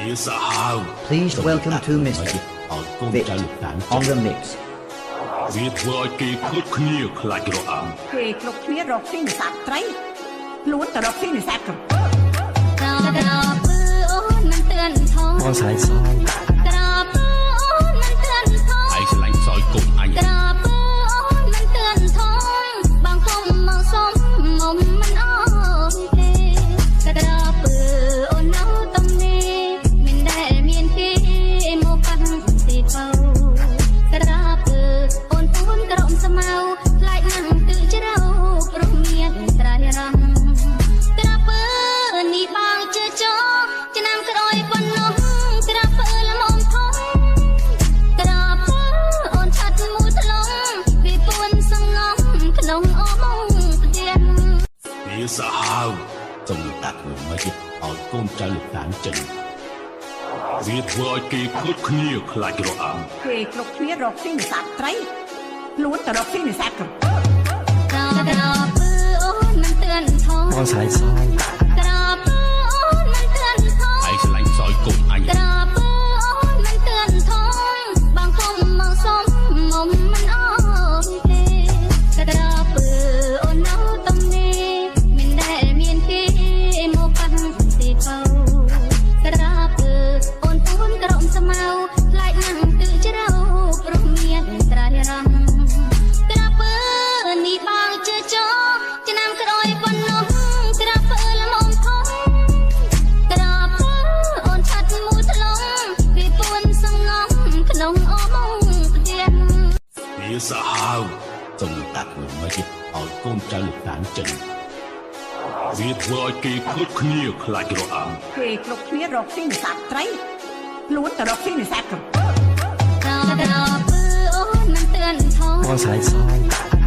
Please welcome to Mr. Vit on the mix. វាធ្វើឲ្យគេគ្រប់គ្នាខ្លាចរអាំគេគ្រប់គ្នារកស៊ីនេសាទត្រីខ្លួនទៅរកស៊ីនេសាទក្រពើអូនមិនទឿនថងបងស្រីស្រីក្រពើអូនមិនទឿនថងឯងឆ្លាញ់សោយកុំអញក្រពើអូនមិនទឿនថងបងគុំមកសុំមុំមិនអត់ទេក្រពើអូននៅតំនេះមិនដែលមានគេមកប៉ះទីបោក្រពើអូនពួនក្រំស្មៅខ្លាចនឹងទឺជ្រៅព្រោះមានត្រៃរំក្រពើនេះបងជឿចោឆ្នាំក្រោយប៉ុណ្ណោះក្រពើល្មមថងក្រពើអូនឆាត់មួយថ្លងពីពួនសងំក្នុងអូមកផ្ទះវាសាហាវសំតាក់មួយមកឲ្យកូនចៅលោកតានចិនវាធ្វើឲ្យគេគ្រប់គ្នាខ្លាចរអាំគេគ្រប់គ្នារកស៊ីនេសាទត្រីខ្លួនទៅរកស៊ីនេសាទក្រពើក្រពើអូនមិនទឿនថងបងស្រីស្រីក្រពើអូនមិនទឿនថងឯងឆ្លាញ់សោយកុំអញក្រពើអូនមិនទឿនថងបងគុំមកសុំមុំមិនអត់ទេក្រពើអូននៅតំនេះមិនដែលមានគេមកប៉ះទីបោក្រពើអូនពួនក្រំស្មៅខ្លាចនឹងទឺជ្រៅព្រោះមានត្រៃរំក្រពើនេះបងជឿចោឆ្នាំក្រោយប៉ុណ្ណោះក្រពើល្មមថងក្រពើអូនឆាត់មួយថ្លងពីពួនសងំក្នុងអូមកផ្ទះវាសាហាវសំតាក់មួយមកឲ្យកូនចៅលោកតានចិនវាធ្វើឲ្យគេគ្រប់គ្នាខ្លាចរអាំគេគ្រប់គ្នារកស៊ីនេសាទត្រីខ្លួនទៅរកស៊ីនេសាទក្រពើក្រពើអូនមិនទឿនថងបងស្រីស្រី